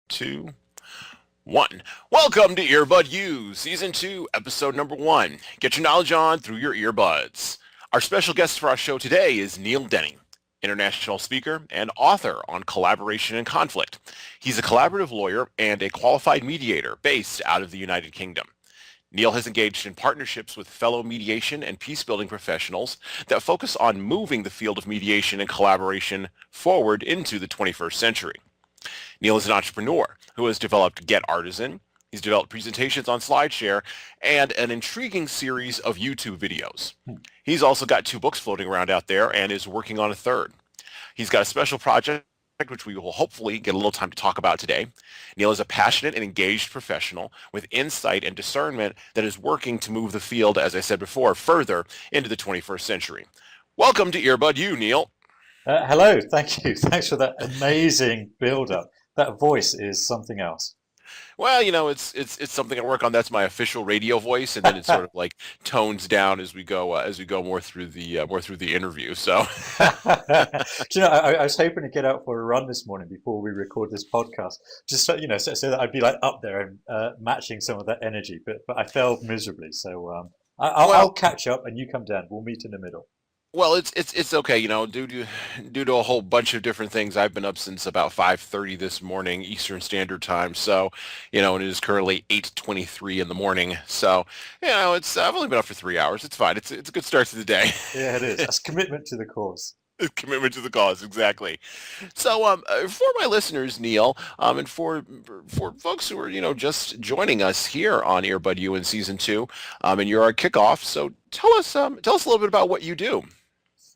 2, 1. Welcome to Earbud U, Season 2, Episode number 1. Get your knowledge on through your earbuds. Our special guest for our show today is Neil Denny, international speaker and author on collaboration and conflict. He's a collaborative lawyer and a qualified mediator based out of the United Kingdom. Neil has engaged in partnerships with fellow mediation and peace-building professionals that focus on moving the field of mediation and collaboration forward into the 21st century. Neil is an entrepreneur who has developed Get Artisan. He's developed presentations on SlideShare and an intriguing series of YouTube videos. He's also got 2 books floating around out there and is working on a third. He's got a special project which we will hopefully get a little time to talk about today. Neil is a passionate and engaged professional with insight and discernment that is working to move the field, as I said before, further into the 21st century. Welcome to Earbud U, Neil. Hello, thank you. Thanks for that amazing build-up. That voice is something else. Well, it's something I work on. That's my official radio voice, and then it sort of like tones down as we go more through the interview. So, Do you know, I was hoping to get out for a run this morning before we record this podcast, just so that I'd be like up there and matching some of that energy. But I failed miserably. So I'll catch up, and you come down. We'll meet in the middle. Well, it's okay, due to a whole bunch of different things. I've been up since about 5:30 this morning Eastern Standard Time. So, and it is currently 8:23 in the morning. So, I've only been up for 3 hours. It's fine. It's a good start to the day. Yeah, it is. That's commitment to the cause. Commitment to the cause, exactly. So, for my listeners, Neil, and for folks who are just joining us here on Earbud U in Season 2, and you're our kickoff. So, tell us a little bit about what you do.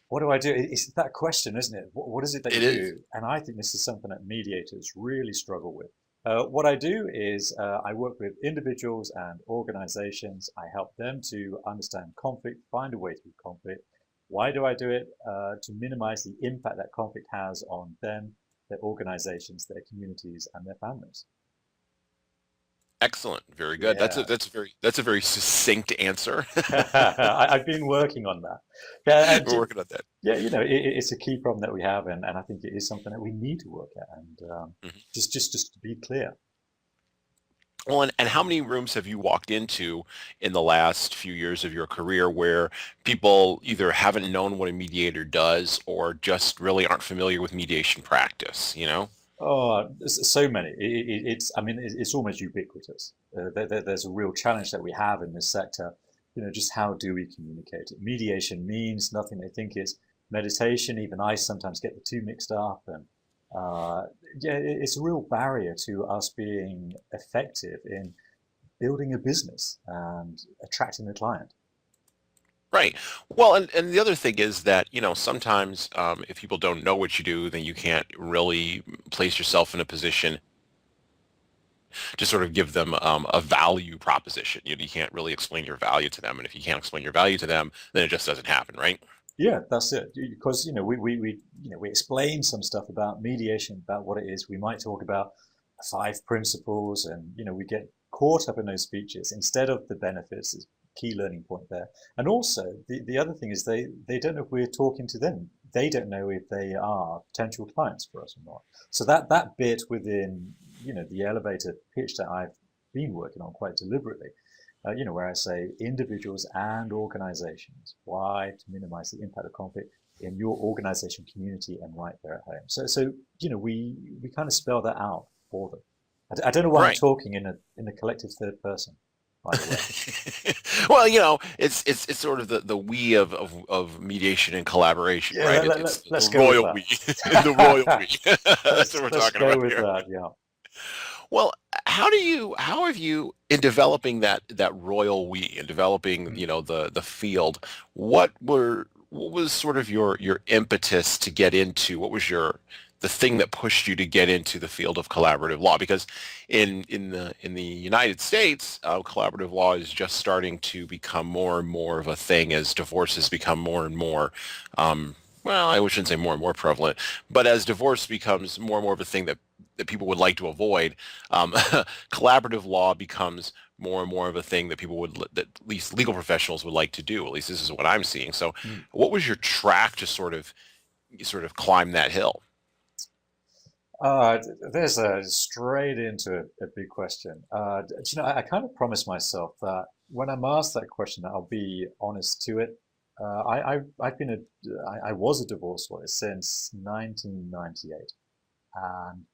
What do I do? It's that question, isn't it? What is it that It you is. do? And I think this is something that mediators really struggle with. What I do is I work with individuals and organizations. I help them to understand conflict, find a way through conflict. Why do I do it? To minimize the impact that conflict has on them, their organizations, their communities, and their families. Excellent. Very good. That's a Yeah. very succinct answer. I've been working on that. Yeah, We're working on that. yeah, it's a key problem that we have, and I think it is something that we need to work at. And Mhm. just to be clear, Well, and how many rooms have you walked into in the last few years of your career where people either haven't known what a mediator does or just really aren't familiar with mediation practice? oh, so many. I mean, it's almost ubiquitous. There's a real challenge that we have in this sector. Just how do we communicate it? Mediation means nothing. They think it's meditation. Even I sometimes get the two mixed up, and uh, yeah, it's a real barrier to us being effective in building a business and attracting the client. Right. Well, and the other thing is that, sometimes if people don't know what you do, then you can't really place yourself in a position to sort of give them a value proposition. You can't really explain your value to them. And if you can't explain your value to them, then it just doesn't happen, right? Yeah, that's it. Because we explain some stuff about mediation, about what it is. We might talk about 5 principles, and we get caught up in those speeches instead of the benefits. Is key learning point there. And also the other thing is they don't know if we're talking to them. They don't know if they are potential clients for us or not. So that bit within the elevator pitch that I've been working on quite deliberately, where I say individuals and organizations. Why? To minimize the impact of conflict in your organization, community, and right there at home. So we kind of spell that out for them. I don't know why I'm Right. talking in a collective third person, by the way. Well, it's sort of the we of mediation and collaboration, Yeah, right? let, It's let, the let's go with royal we, the royal that. we. That's what we're Let's talking go about with here. that. Yeah. Well, how have you, in developing that royal we, in developing, the field, what was sort of your impetus to get into, what was the thing that pushed you to get into the field of collaborative law? Because in the United States, collaborative law is just starting to become more and more of a thing as divorce has become more and more well, I shouldn't say more and more prevalent, but as divorce becomes more and more of a thing that people would like to avoid, collaborative law becomes more and more of a thing that that at least legal professionals would like to do. At least this is what I'm seeing. So, Mm. what was your track to sort of climb that hill? There's a straight into a big question. I kind of promised myself that when I'm asked that question, I'll be honest to it. I was a divorce lawyer since 1998, and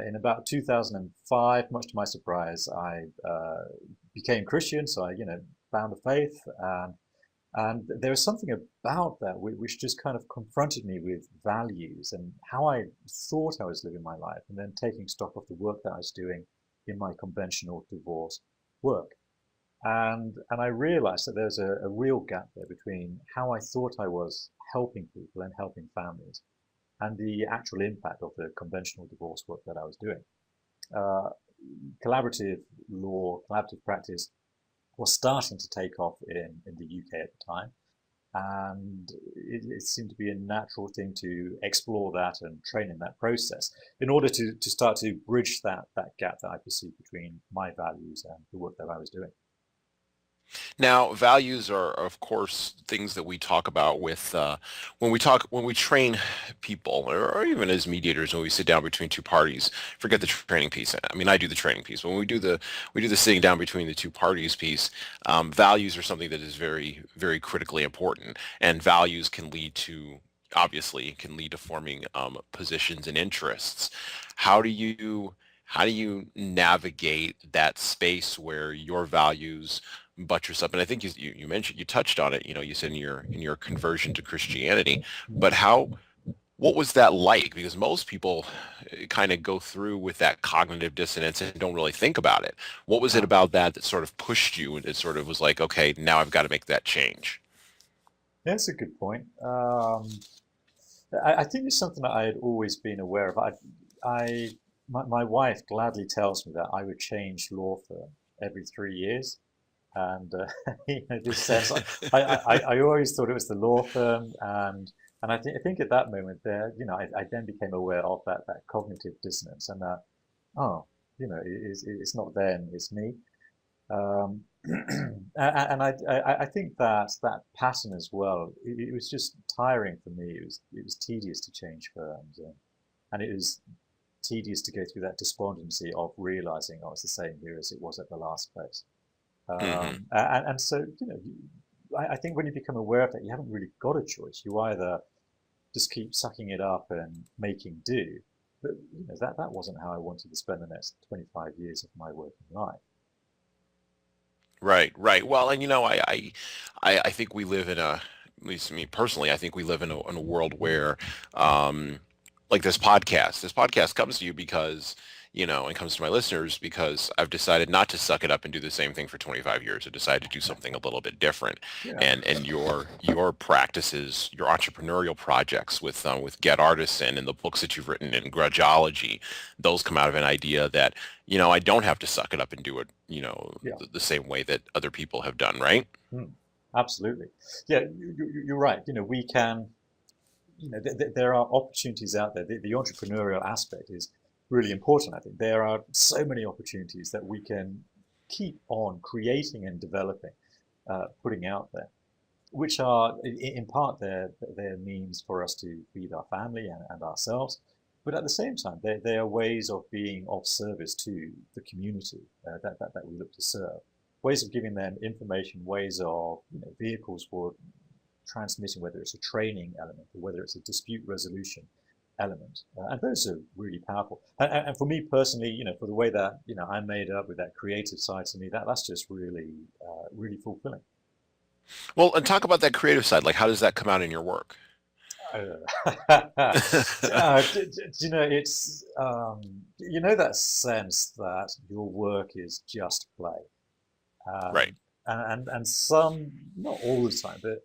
in about 2005, much to my surprise, I became Christian. So I found the faith, and there was something about that which just kind of confronted me with values and how I thought I was living my life, and then taking stock of the work that I was doing in my conventional divorce work. And I realized that there's a real gap there between how I thought I was helping people and helping families and the actual impact of the conventional divorce work that I was doing. Uh, Collaborative law, collaborative practice was starting to take off in the UK at the time. And it seemed to be a natural thing to explore that and train in that process in order to start to bridge that gap that I perceived between my values and the work that I was doing. Now, values are, of course, things that we talk about with when we train people, or even as mediators, when we sit down between two parties. Forget the training piece. I mean, I do the training piece. When we do the sitting down between the two parties piece, values are something that is very, very critically important, and values can lead to obviously can lead to forming positions and interests. How do you how do you navigate that space where your values buttress up? And I think you mentioned, you touched on it, you said in your conversion to Christianity, but what was that like? Because most people kind of go through with that cognitive dissonance and don't really think about it. What was it Ah, about that sort of pushed you and it sort of was like, okay, now I've got to make that change? that's a good point. I think it's something that I had always been aware of. My wife gladly tells me that I would change law firm every 3 years. And this sense, I always thought it was the law firm, and I think at that moment there, I then became aware of that cognitive dissonance, and that oh, it's not them, it's me. And I think that pattern as well. It was just tiring for me. It was tedious to change firms, and it was tedious to go through that despondency of realizing, oh, it's the same here as it was at the last place. Hmm. And so, I think when you become aware of that, you haven't really got a choice. You either just keep sucking it up and making do, but that wasn't how I wanted to spend the next 25 years of my working life. Right, right. Well, and I think we live in at least me personally, I think we live in a world where, um, like this podcast comes to you because, and comes to my listeners because I've decided not to suck it up and do the same thing for 25 years. I decided to do something a little bit different. Yeah, And your practices, your entrepreneurial projects with Get Artisan and the books that you've written in Grudgeology, those come out of an idea that, I don't have to suck it up and do it, yeah. the same way that other people have done, right? Mm, absolutely. Yeah, you're right. We can, there are opportunities out there. The entrepreneurial aspect is really important. I think there are so many opportunities that we can keep on creating and developing, putting out there, which are in part their means for us to feed our family and ourselves. But at the same time, they are ways of being of service to the community that we look to serve. Ways of giving them information, ways of vehicles for transmitting, whether it's a training element or whether it's a dispute resolution element. And those are really powerful. And for me personally, for the way that I'm made up with that creative side to me, that's just really really fulfilling. Well, and talk about that creative side. Like, how does that come out in your work? It's that sense that your work is just play, Right. um, and some, not all the time, but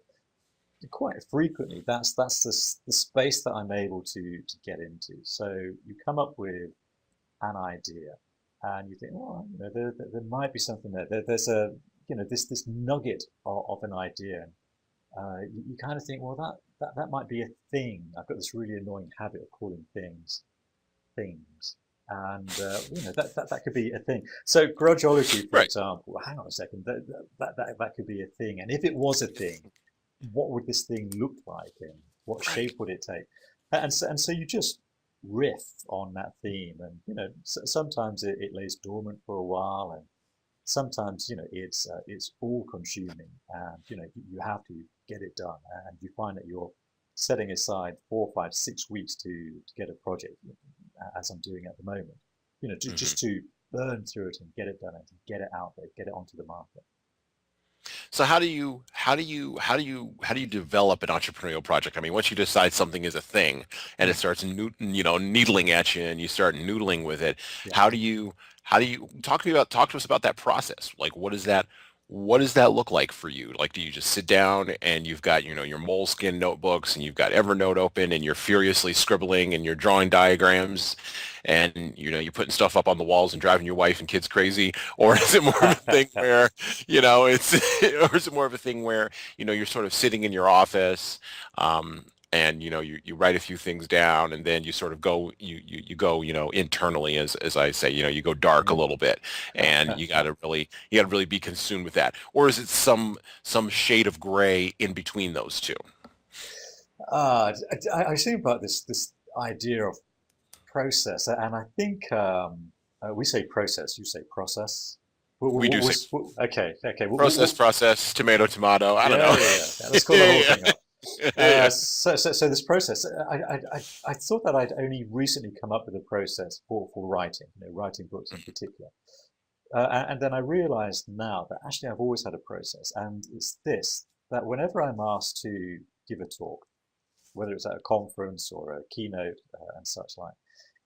quite frequently, that's the space that I'm able to get into. So you come up with an idea, and you think, well, there might be something there. There's this nugget of an idea. You kind of think, well, that might be a thing. I've got this really annoying habit of calling things, and that could be a thing. So grudgeology, for Right. example. Well, hang on a second, that could be a thing. And if it was a thing, what would this thing look like, and what shape would it take? And so you just riff on that theme. And sometimes it lays dormant for a while, and sometimes it's all consuming, and you have to get it done, and you find that you're setting aside 4, 5, 6 weeks to get a project, as I'm doing at the moment, Hmm. just to burn through it and get it done and to get it out there, get it onto the market. So how do you develop an entrepreneurial project? I mean, once you decide something is a thing and it Mm, starts needling at you and you start noodling with it, yeah. how do you talk to us about that process? Like, what does that look like for you? Like, do you just sit down and you've got, your Moleskine notebooks and you've got Evernote open and you're furiously scribbling and you're drawing diagrams and, you're putting stuff up on the walls and driving your wife and kids crazy? Or is it more of a thing where, it's, or is it more of a thing where, you're sort of sitting in your office, and you write a few things down and then you sort of go internally, as I say, you go dark a Mm. little bit, and you got to really be consumed with that? Or is it some shade of gray in between those two? I was thinking about this idea of process, and I think we say process, you say process. We do say Okay, okay. process, tomato, tomato. I don't Yeah, know. yeah, yeah. Yeah, let's call the whole Yeah, thing up. yeah. So this process, I thought that I'd only recently come up with a process for writing, writing books in particular. And then I realized now that actually I've always had a process, and it's this, that whenever I'm asked to give a talk, whether it's at a conference or a keynote and such like,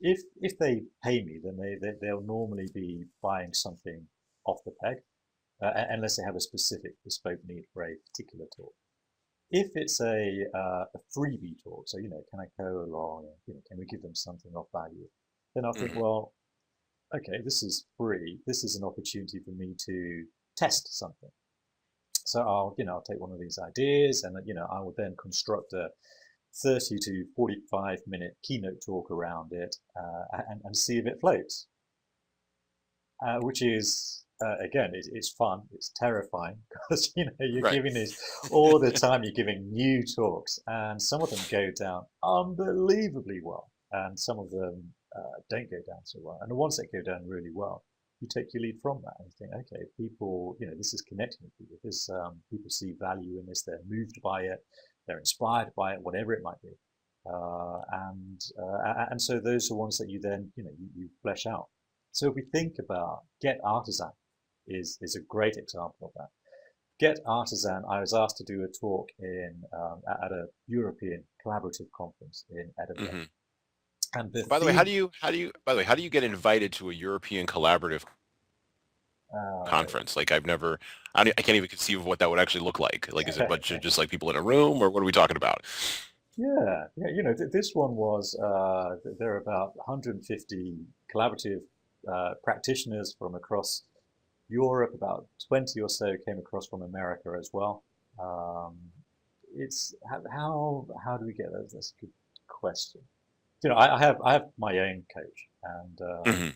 if they pay me, then they'll normally be buying something off the peg, unless they have a specific bespoke need for a particular talk. If it's a freebie talk, so can I go along and can we give them something of value? Then I'll think, Mhm. well, okay, this is free. This is an opportunity for me to test something. So I'll take one of these ideas, and I will then construct a 30 to 45-minute keynote talk around it, and see if it floats. Which is again, it's fun. It's terrifying because you're Right. giving these all the time. You're giving new talks, and some of them go down unbelievably well, and some of them don't go down so well. And the ones that go down really well, you take your lead from that and you think, okay, people, this is connecting with people. This people see value in this. They're moved by it. They're inspired by it, whatever it might be. And so those are ones that you then you flesh out. So if we think about Get Artisan is a great example of that. Get Artisan, I was asked to do a talk at a European collaborative conference in Edinburgh, Hmm. and the By the way, how do theme. you how do you by the way, how do you get invited to a European collaborative Uh, conference? Like, I can't even conceive of what that would actually look like. Like, is it a bunch of just like people in a room, or what are we talking about? yeah, yeah. This one was there are about 150 collaborative practitioners from across Europe. About 20 or so came across from America as well. Um, it's how do we get those? That's a good question. I have my own coach, and Hmm.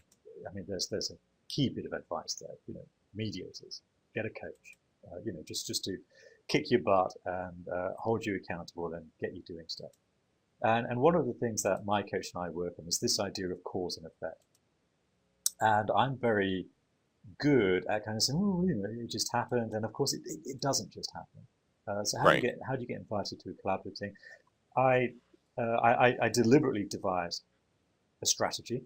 I mean, there's a key bit of advice there. Mediators, get a coach. Just to kick your butt and hold you accountable and get you doing stuff. And one of the things that my coach and I work on is this idea of cause and effect. And I'm very good at kind of saying, oh, it just happened, and of course it doesn't just happen. So Right. how do you get invited to a collaborative thing? I I deliberately devised a strategy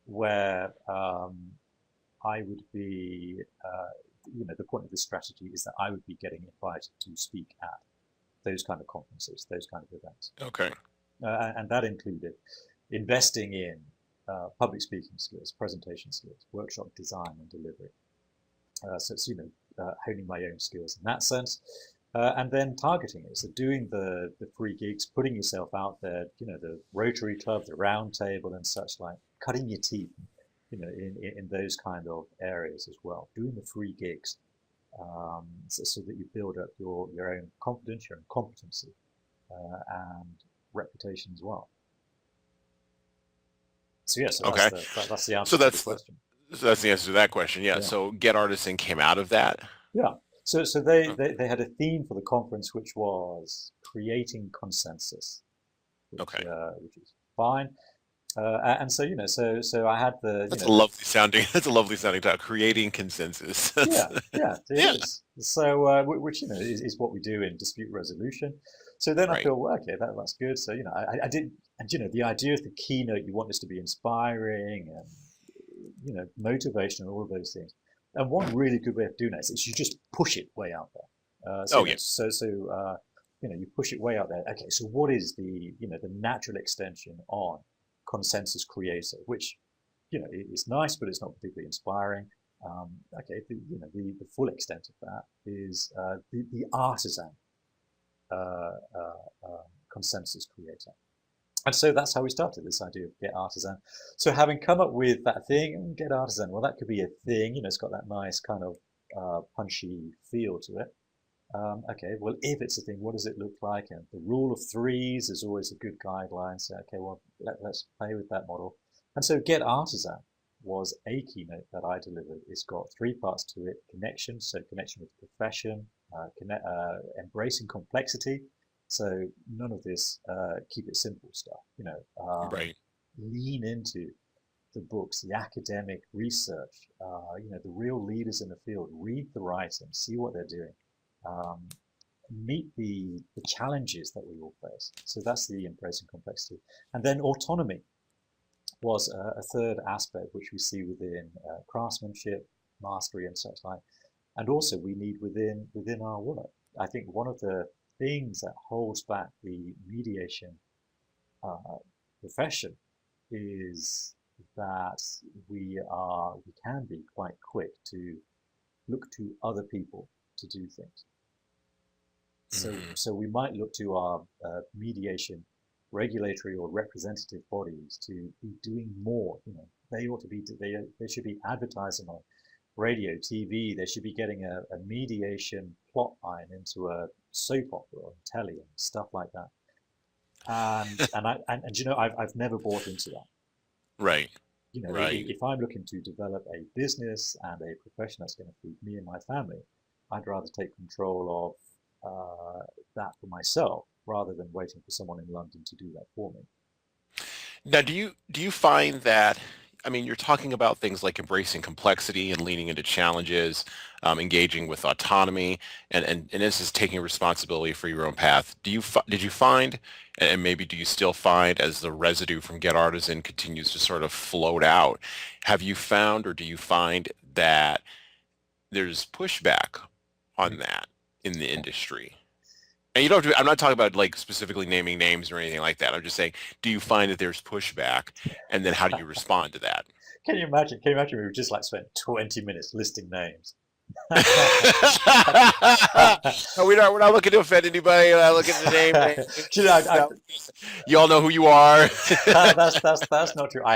where I would be, the point of this strategy is that I would be getting invited to speak at those kind of conferences, those kind of events. Okay. And that included investing in public speaking skills, presentation skills, workshop design and delivery. So it's, honing my own skills in that sense. And then targeting it. So doing the free gigs, putting yourself out there, the Rotary Club, the Round Table and such like, cutting your teeth, in those kind of areas as well. Doing the free gigs, so that you build up your own confidence, your own competency, and reputation as well. So yeah, so Okay. that's the So answer to the that's the question. so that's the answer to that question. Yeah. Yeah, So Get Artisan came out of that. yeah. So Oh, they had a theme for the conference which was creating consensus, okay. which is fine. And so, so I had the, That's a lovely sounding. That's a lovely sounding title. Creating consensus. That's, yeah, it yeah. is. So, which is what we do in dispute resolution. So then I Right. feel, well, okay, that's good. So I did, and the idea of the keynote, you want this to be inspiring and motivation and all of those things. And one really good way of doing that is you just push it way out there. Oh yeah. You push it way out there. Okay, so what is the natural extension on consensus creator, which it's nice, but it's not particularly inspiring. Okay, the full extent of that is the artisan uh, consensus creator. And so that's how we started this idea of Get Artisan. So having come up with that thing, Get Artisan, well, that could be a thing. It's got that nice kind of punchy feel to it. Okay, well, if it's a thing, what does it look like? And the rule of threes is always a good guideline. So, okay, well, let's play with that model. And so Get Artisan was a keynote that I delivered. It's got three parts to it: connection, so connection with the profession, embracing complexity. So none of this keep it simple stuff. Right. Lean into the books, the academic research, the real leaders in the field. Read the writing, see what they're doing. Um, Meet the challenges that we all face. So that's the embracing complexity. And then autonomy was a third aspect which we see within craftsmanship, mastery, and such like. And also we need within our work. I think one of the things that holds back the mediation uh, profession is that we can be quite quick to look to other people to do things. Hmm. So we might look to our mediation regulatory or representative bodies to be doing more. They ought to be they should be advertising on radio, TV. They should be getting a mediation plot line into a soap opera on telly and stuff like that. I've never bought into that. Right. Right. If I'm looking to develop a business and a profession that's going to feed me and my family, I'd rather take control of that for myself rather than waiting for someone in London to do that for me. Now, do you find that, I mean, you're talking about things like embracing complexity and leaning into challenges, engaging with autonomy, and this is taking responsibility for your own path. Did you find, and maybe do you still find, as the residue from Get Artisan continues to sort of float out, have you found or do you find that there's pushback on that in the industry? And you don't have to, I'm not talking about like specifically naming names or anything like that. I'm just saying, do you find that there's pushback? And then how do you respond to that? Can you imagine? Can you imagine we just like spent 20 minutes listing names? No, we're not looking to offend anybody. We're not looking to name you know, I, you all know who you are. that's not true. I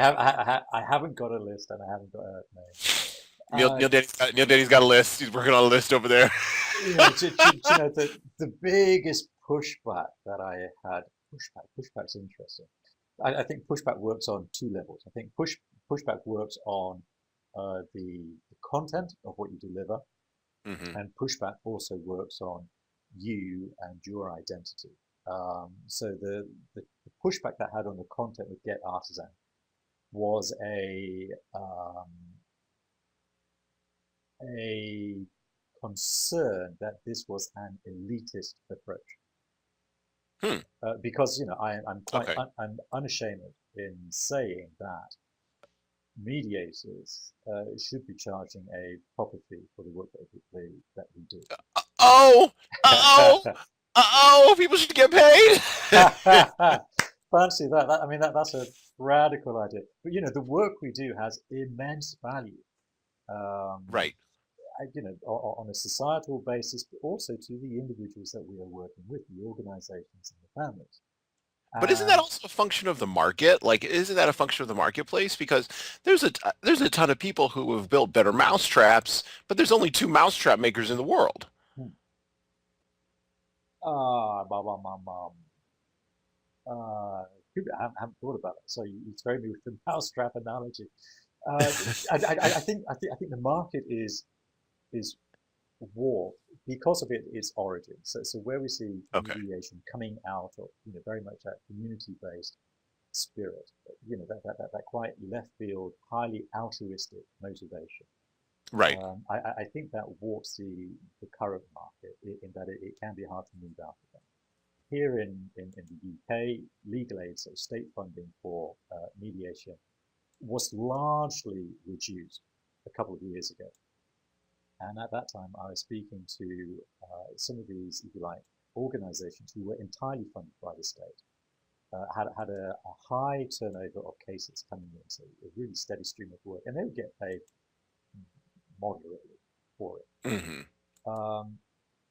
haven't got a list and I haven't got a name. Neil Denny's got a list. He's working on a list over there. The biggest pushback that I had, pushback's interesting. I think pushback works on two levels. I think pushback works on the content of what you deliver, Hmm. and pushback also works on you and your identity. So the pushback that I had on the content with Get Artisan was a concern that this was an elitist approach. Hmm. Because Okay. I'm unashamed in saying that mediators should be charging a proper fee for the work that we do. Oh, oh, oh! People should get paid. Fancy that. I mean, that's a radical idea. But the work we do has immense value. Um, Right. on a societal basis, but also to the individuals that we are working with, the organizations and the families. But isn't that And also a function of the market? Like, isn't that a function of the marketplace? Because there's a ton of people who have built better mousetraps, but there's only two mousetrap makers in the world. hmm, ah, bum, bum, bum, bum. Uh, I haven't thought about it. So you throw me with the mousetrap analogy. Uh, I think the market is war because of its origin. So where we see Okay. mediation coming out of very much that community based spirit, that quite left field, highly altruistic motivation. Right. I think that warps the current market in that it can be hard to move out of them. Here in the UK, legal aid, so state funding for mediation, was largely reduced a couple of years ago. And at that time, I was speaking to some of these, if you like, organizations who were entirely funded by the state, had a high turnover of cases coming in, so a really steady stream of work, and they would get paid moderately for it. Hmm. Um,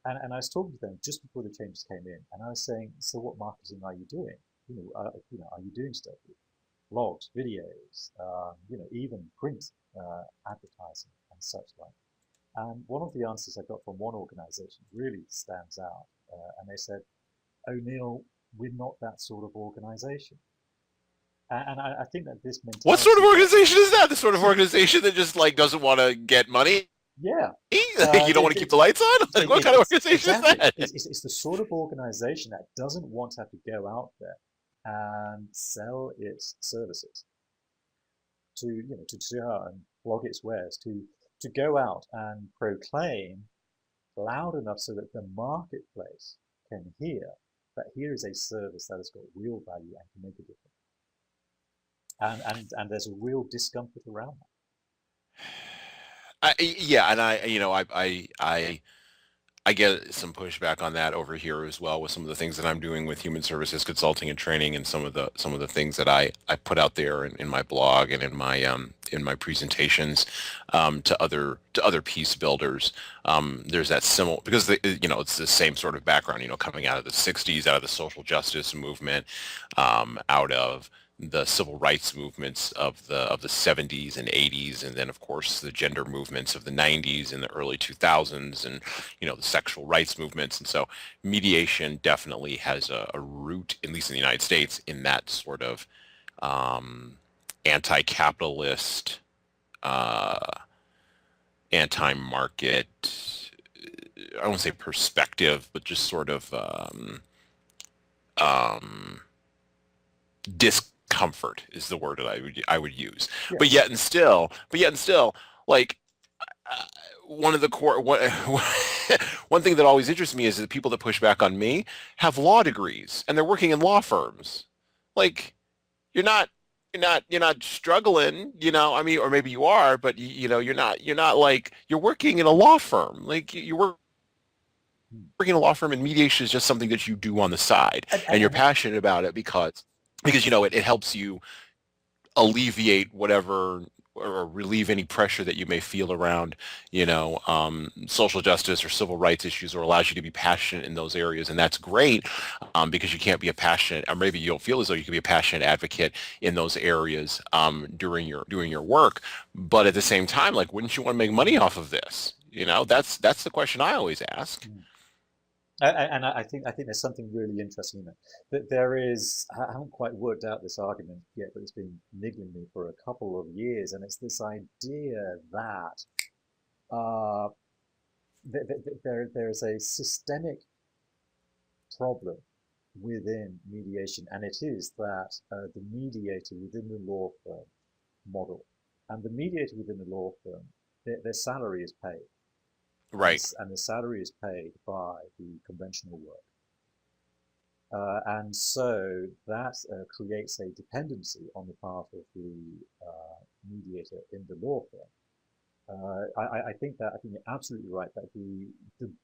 and I was talking to them just before the changes came in, and I was saying, so what marketing are you doing? Are you doing stuff with blogs, videos, even print advertising and such like? And one of the answers I got from one organization really stands out. And they said, "Oh, Neil, we're not that sort of organization." And I think that this What sort of mentality that, organization is that? The sort of organization that just like doesn't want to get money? yeah, Like, you don't want to keep the lights on? Like, what kind of organization is exactly, that? it's the sort of organization that doesn't want to have to go out there and sell its services to share and blog its wares, to go out and proclaim loud enough so that the marketplace can hear that here is a service that has got real value and can make a difference. And there's a real discomfort around Yeah, and I get some pushback on that over here as well with some of the things that I'm doing with human services consulting and training, and some of the things that I put out there in my blog and in my presentations to other peace builders. There's that similar, because it's the same sort of background, coming out of the 60s, out of the social justice movement, out of the civil rights movements of the 70s and 80s, and then of course the gender movements of the 90s and the early 2000s, and the sexual rights movements. And so mediation definitely has a root, at least in the United States, in that sort of anti-capitalist, uh, anti-market, I don't want to say perspective, but just sort of um, discomfort is the word that I would use. that. But yet and still, like, uh, one of the core one thing that always interests me is that people that push back on me have law degrees and they're working in law firms. Like, you're not you're not struggling, I mean, or maybe you are, but you're not like you're working in a law firm. Like, you're working in a law firm, and mediation is just something that you do on the side, and you're And passionate about it because it helps you alleviate whatever, or relieve any pressure that you may feel around, social justice or civil rights issues, or allows you to be passionate in those areas. And that's great, because you can't be a passionate, or maybe you don't feel as though you can be a passionate advocate in those areas during your work. But at the same time, like, wouldn't you want to make money off of this? That's the question I always ask. and I think there's something really interesting in it. That there is, I haven't quite worked out this argument yet, but it's been niggling me for a couple of years, and it's this idea that uh, there's a systemic problem within mediation, and it is that the mediator within the law firm model, and the mediator within the law firm, their salary is paid, Right. and the salary is paid by the conventional work. And so that creates a dependency on the part of the mediator in the law firm. I think you're absolutely right that the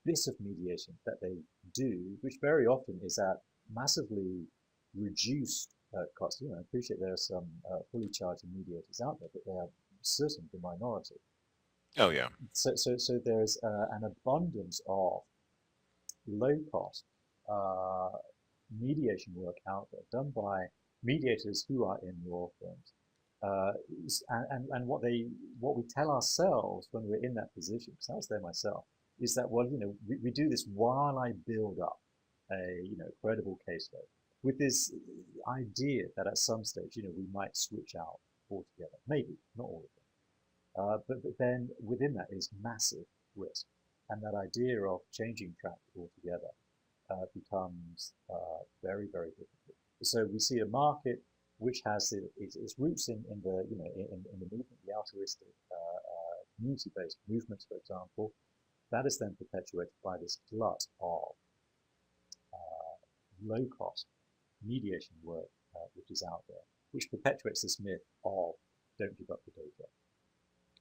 bit of mediation that they do, which very often is at massively reduced cost. I appreciate there are some fully charged mediators out there, but they are certainly the minority. Oh, yeah. So there's an abundance of low cost mediation work out there done by mediators who are in law firms. Uh, and what we tell ourselves when we're in that position, because I was there myself, is that, well, we do this while I build up a credible caseload, with this idea that at some stage we might switch out altogether, maybe not all of them. But then within that is massive risk, and that idea of changing track altogether becomes very, very difficult. So we see a market which has its roots in the in the movement, the altruistic community-based movements, for example. That is then perpetuated by this glut of low-cost mediation work which is out there, which perpetuates this myth of don't give up the day job.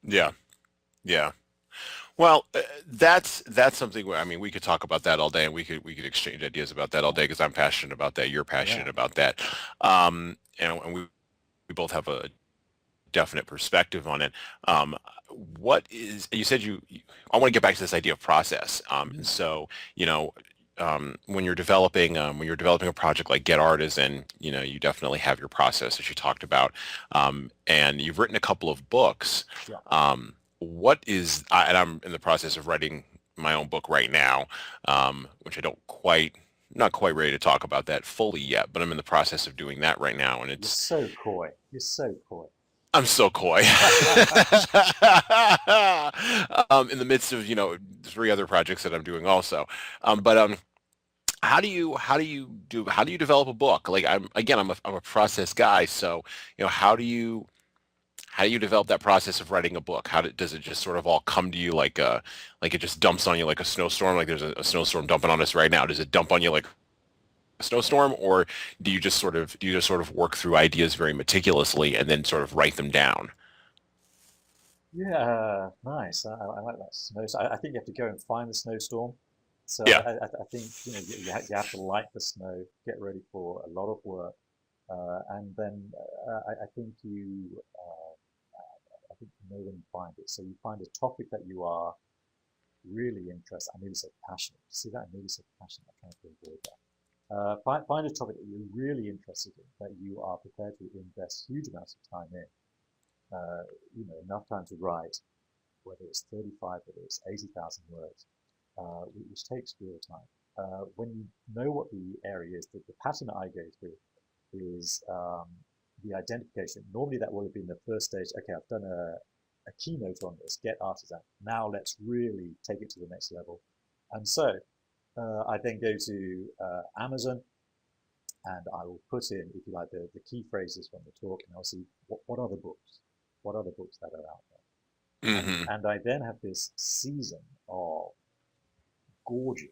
Yeah. Yeah. Well, that's something where, I mean, we could talk about that all day, and we could exchange ideas about that all day, because I'm passionate about that. You're Yeah. passionate about that. And we both have a definite perspective on it. What is, you said I want to get back to this idea of process. And so, you know, when you're developing a project like Get Artisan, you definitely have your process that you talked about. And you've written a couple of books. Yeah. And I'm in the process of writing my own book right now, which not quite ready to talk about that fully yet, but I'm in the process of doing that right now. And You're so coy. You're so coy. I'm so coy. In the midst of, 3 other projects that I'm doing also. But how do you develop a book? Like, I'm a process guy. So, how do you develop that process of writing a book? Does it just sort of all come to you like it just dumps on you like a snowstorm? Like there's a snowstorm dumping on us right now. Does it dump on you like a snowstorm, or do you just sort of work through ideas very meticulously and then sort of write them down? Yeah, nice. I like that snow. So I think you have to go and find the snowstorm. So Yeah. I think you have to like the snow, get ready for a lot of work, and then I think you know when you find it. So you find a topic that you are really interested. I nearly said passionate. See that? I nearly said passionate. I'm trying to avoid that. Find a topic that you're really interested in, that you are prepared to invest huge amounts of time in. Enough time to write, whether it's 35, whether it's 80,000 words, which takes real time. When you know what the area is, the pattern that I go through is the identification. Normally that would have been the first stage. Okay, I've done a keynote on this, Get Artisan. Now let's really take it to the next level. And so I then go to Amazon, and I will put in, if you like, the key phrases from the talk, and I'll see what are the books, what are the books that are out there. Hmm. And I then have this season of gorging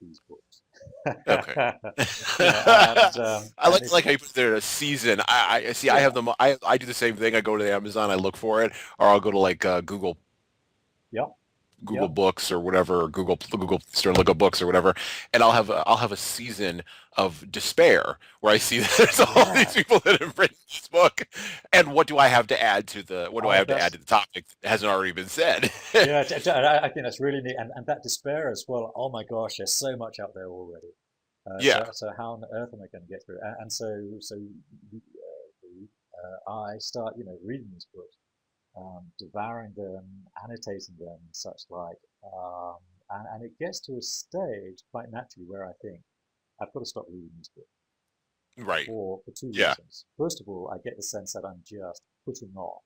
these books. Okay. I And like how you put there a season. I see. I yeah, have them. I do the same thing. I go to the Amazon. I look for it, or I'll go to like yeah, Google yeah, Books or whatever, or Google Stern Look Up Books or whatever, and I'll have a season of despair where I see that there's all these yeah. people that have written this book, and what do I have to add to That's the topic that hasn't already been said? yeah. I think that's really neat, and that despair as well. Oh my gosh, there's so much out there already. Yeah. So how on earth am I going to get through it? And so I start reading these books, devouring them, annotating them, such like, and it gets to a stage quite naturally where I think I've got to stop reading these books Right. for 2 Yeah. reasons. First of all, I get the sense that I'm just putting off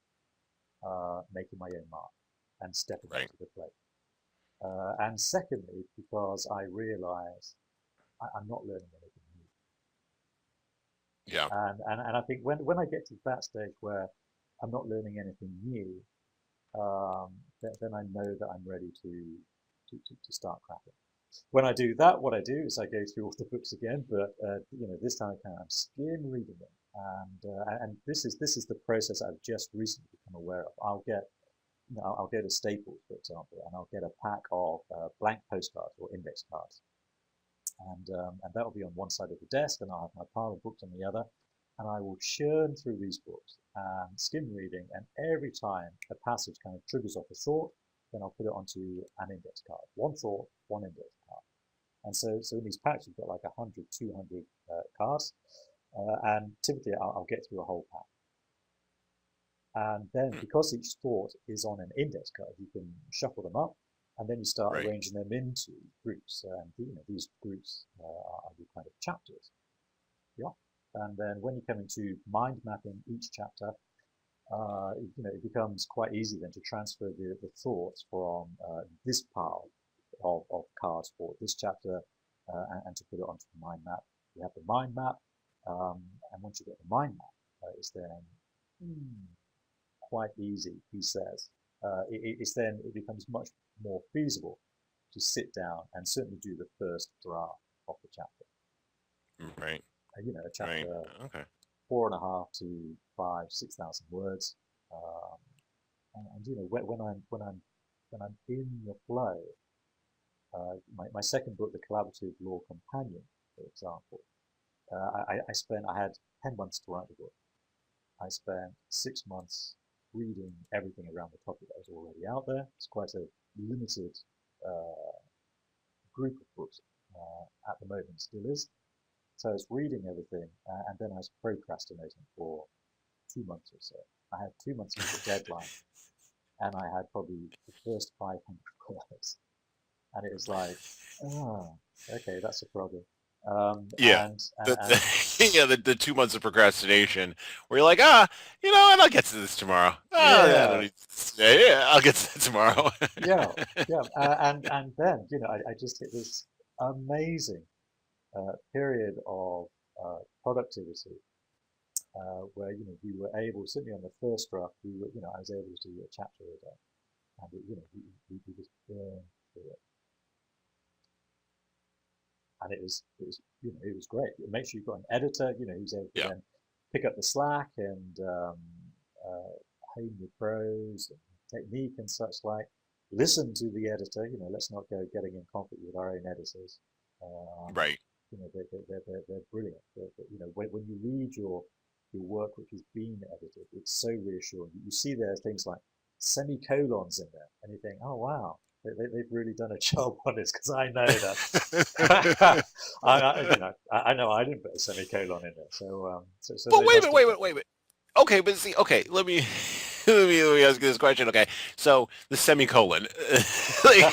making my own mark and stepping up Right. to the plate. And secondly, because I realize I'm not learning anything new. Yeah. And I think when I get to that stage where I'm not learning anything new, then I know that I'm ready to start cracking. When I do that, what I do is I go through all the books again, but this time I'm skim reading them, and this is the process I've just recently become aware of. I'll go to Staples, for example, and I'll get a pack of blank postcards or index cards, and that'll be on one side of the desk, and I'll have my pile of books on the other, and I will churn through these books and skim reading, and every time a passage kind of triggers off a thought, then I'll put it onto an index card. One thought, one index card. And so in these packs, you've got like 100, 200 cards, and typically I'll get through a whole pack. And then Mm. because each thought is on an index card, you can shuffle them up, and then you start Right. arranging them into groups. And these groups are the kind of chapters. Yeah. And then when you come into mind mapping each chapter, it becomes quite easy then to transfer the thoughts from this pile of cards for this chapter and to put it onto the mind map. You have the mind map, and once you get the mind map, It's then hmm, quite easy, he says. It's then it becomes much more feasible to sit down and certainly do the first draft of the chapter. Right. A Right. chapter Okay. 4.5 to 5, 6,000 words. Um, when I'm in the flow, my second book, The Collaborative Law Companion, for example, I had 10 months to write the book. I spent 6 months reading everything around the topic that was already out there. It's quite a limited uh, group of books at the moment, still is. So I was reading everything, and then I was procrastinating for 2 months or so. I had 2 months to the deadline, and I had probably the first 500 words, and it was like, oh, okay, that's a problem. Um, Yeah. and and, and Yeah, the 2 months of procrastination where you're like, and I'll get to this tomorrow. I don't yeah, need yeah, I'll get to that tomorrow. yeah, yeah, and then I just hit this amazing period of productivity where we were able, certainly on the first draft, I was able to do a chapter a day, and we just burned through it, and it was great. Make sure you've got an editor, who's able to Yeah. then pick up the slack and uh, hone your prose and technique and such like. Listen to the editor. Let's not go getting in conflict with our own editors. Um, Right. they're brilliant. When you read your work which has been edited, it's so reassuring. You see there are things like semicolons in there, and you think, oh wow, they've really done a job on this, because I know that I know I didn't put a semicolon in there. So But they wait a must minute, have wait a done. minute, wait a minute. Okay, but see, okay, let me ask you this question. Okay, so the semicolon, like,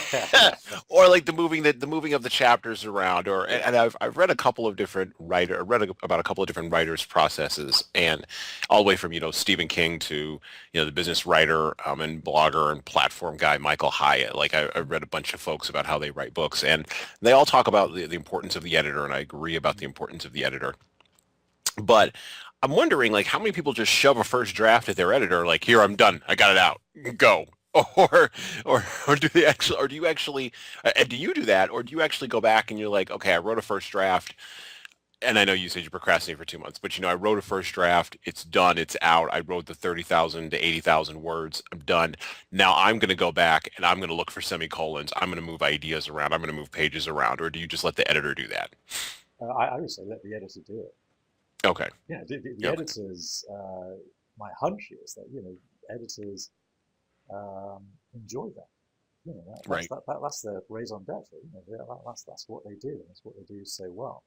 or like the moving of the chapters around, or Yeah. and I've read a couple of different about a couple of different writers' processes, and all the way from Stephen King to the business writer and blogger and platform guy Michael Hyatt. Like I've read a bunch of folks about how they write books, and they all talk about the importance of the editor, and I agree about the importance of the editor. But I'm wondering, like, how many people just shove a first draft at their editor, like, here, I'm done, I got it out, go, or or do you actually, do you do that, or do you actually go back and you're like, okay, I wrote a first draft, and I know you said you procrastinated for 2 months, but I wrote a first draft, it's done, it's out, I wrote the 30,000 to 80,000 words, I'm done. Now I'm going to go back and I'm going to look for semicolons, I'm going to move ideas around, I'm going to move pages around, or do you just let the editor do that? I would say let the editor do it. Okay. The Okay. editors. My hunch is that editors enjoy that. Right. That's their raison d'etre. That's what they do, and that's what they do so well.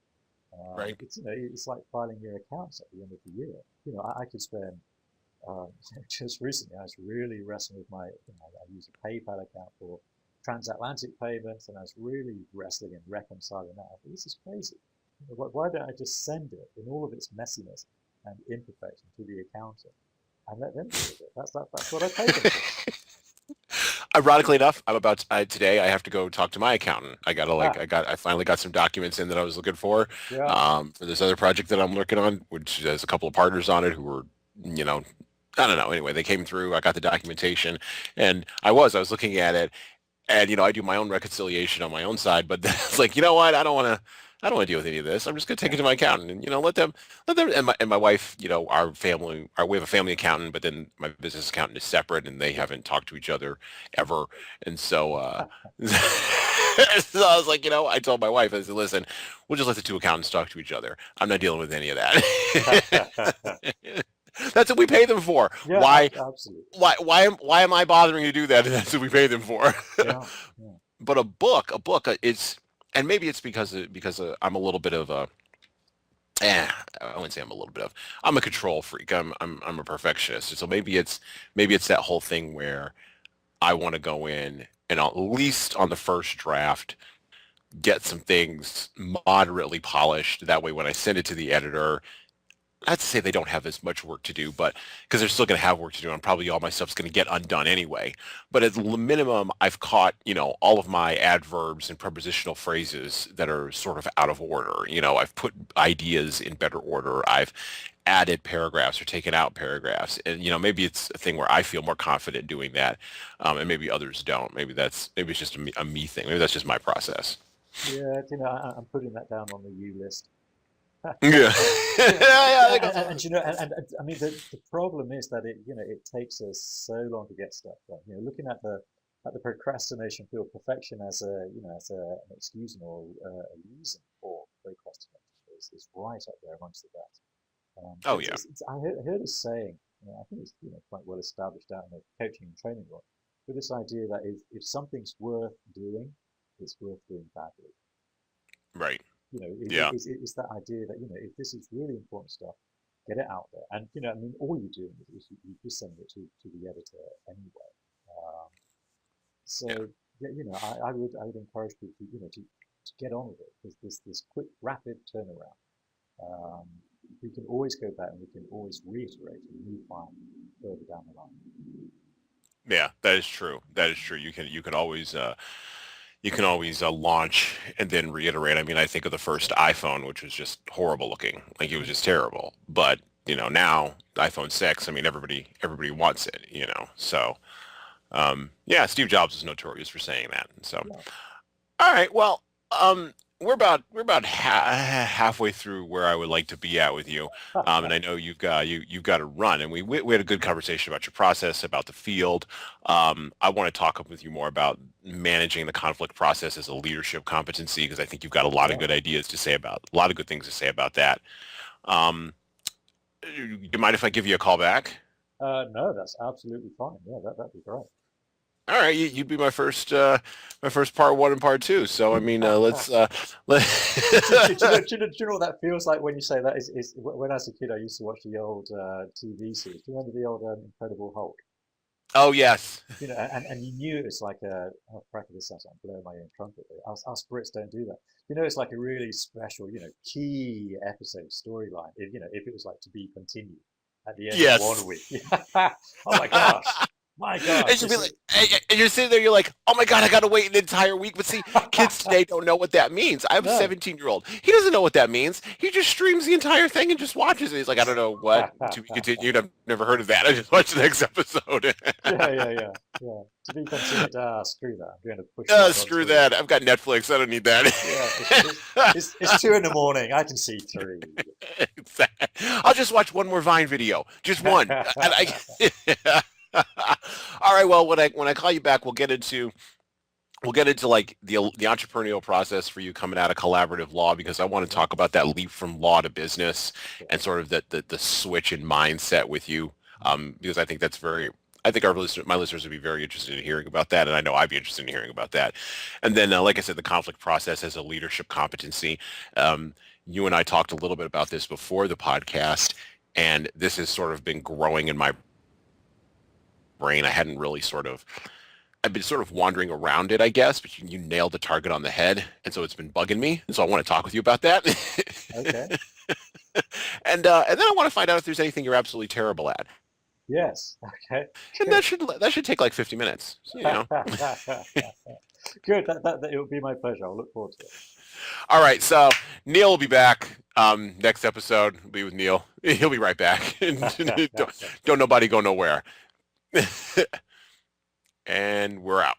Right. It's like filing your accounts at the end of the year. I could spend just recently I was really wrestling with I use a PayPal account for transatlantic payments, and I was really wrestling and reconciling that. I thought, this is crazy. Why don't I just send it in all of its messiness and imperfection to the accountant and let them deal with it? That's what I pay them for. Ironically enough, today I have to go talk to my accountant. Ah, I finally got some documents in that I was looking yeah. for this other project that I'm working on, which has a couple of partners on it who were, you know, I don't know. Anyway, they came through. I got the documentation, and I was looking at it, and I do my own reconciliation on my own side, but then it's like, you know what, I don't want to deal with any of this. I'm just going to take Yeah. it to my accountant and let them and my wife, we have a family accountant, but then my business accountant is separate, and they haven't talked to each other ever. And so so I was like, I told my wife, I said, listen, we'll just let the two accountants talk to each other. I'm not dealing with any of that. That's what we pay them for. Yeah, Why absolutely. why am I bothering to do that? That's what we pay them for. Yeah, yeah. But a book, it's, and maybe it's because I'm a little bit of a, I wouldn't say I'm a little bit of, I'm a control freak. I'm a perfectionist. So maybe it's that whole thing where I want to go in and at least on the first draft get some things moderately polished. That way, when I send it to the editor, not to say they don't have as much work to do, but because they're still going to have work to do, and probably all my stuff's going to get undone anyway. But at the minimum, I've caught, all of my adverbs and prepositional phrases that are sort of out of order. I've put ideas in better order. I've added paragraphs or taken out paragraphs. And, maybe it's a thing where I feel more confident doing that, and maybe others don't. Maybe it's just a me thing. Maybe that's just my process. Yeah, I'm putting that down on the U list. Yeah. You know, Yeah, I think that's and I mean the problem is that it takes us so long to get stuff done. Looking at the procrastination field, perfection as an excuse or a reason for procrastination is right up there amongst the best. Oh, yeah. I heard a saying. I think it's quite well established out in the coaching and training world, with this idea that if something's worth doing, it's worth doing badly. Right. Yeah. It's that idea that if this is really important stuff, get it out there. And I mean, all you're doing is you're just sending it to the editor anyway. Um, Yeah. so yeah, I would encourage people to get on with it because this quick, rapid turnaround. Um, we can always go back and we can always reiterate and refine further down the line. Yeah, that is true. That is true. You can always launch and then reiterate. I mean, I think of the first iPhone, which was just horrible looking. Like it was just terrible. But, now iPhone 6, I mean, everybody wants it. So, yeah, Steve Jobs is notorious for saying that. So, Yeah. all right. Well, we're about halfway through where I would like to be at with you, and I know you've got to run. And we had a good conversation about your process, about the field. I want to talk with you more about managing the conflict process as a leadership competency because I think you've got a lot of Yeah. good ideas to say about a lot of good things to say about that. Um, you mind if I give you a call back? No, that's absolutely fine. Yeah, that'd be great. All right, you'd be my first part one and part two. So I mean, let. Do you know what that feels like when you say that? Is when I was a kid, I used to watch the old TV series. Do you remember the old Incredible Hulk? Oh yes. And you knew it was like oh, crap, this sounds like I'm blowing my own trumpet. Us Brits don't do that. It's like a really special, key episode storyline. If it was like to be continued at the end of Yes. one week. Oh my gosh, And you'll be like, and you're sitting there, you're like, oh my God, I got to wait an entire week. But see, kids today don't know what that means. I have a No. 17-year-old. He doesn't know what that means. He just streams the entire thing and just watches it. He's like, I don't know what to be continued. I've never heard of that. I just watched the next episode. Yeah. To be continued. Screw that. I'm going to push that on Screw through. that. I've got Netflix. I don't need that. Yeah, it's 2 in the morning. I can see three. I'll just watch one more Vine video. Just one. All right. Well, when I call you back, we'll get into like the entrepreneurial process for you coming out of collaborative law because I want to talk about that leap from law to business and sort of the switch in mindset with you because I think my listeners would be very interested in hearing about that, and I know I'd be interested in hearing about that. And then, like I said, the conflict process as a leadership competency. You and I talked a little bit about this before the podcast, and this has sort of been growing in my brain. I've been sort of wandering around it, I guess, but you nailed the target on the head, and so it's been bugging me, and so I want to talk with you about that. Okay. And then I want to find out if there's anything you're absolutely terrible at, Yes. Okay. and Good. that should take like 50 minutes. Good. It would be my pleasure. I'll look forward to it. All right, so Neil will be back. Next episode will be with Neil. He'll be right back. Don't nobody go nowhere. And we're out.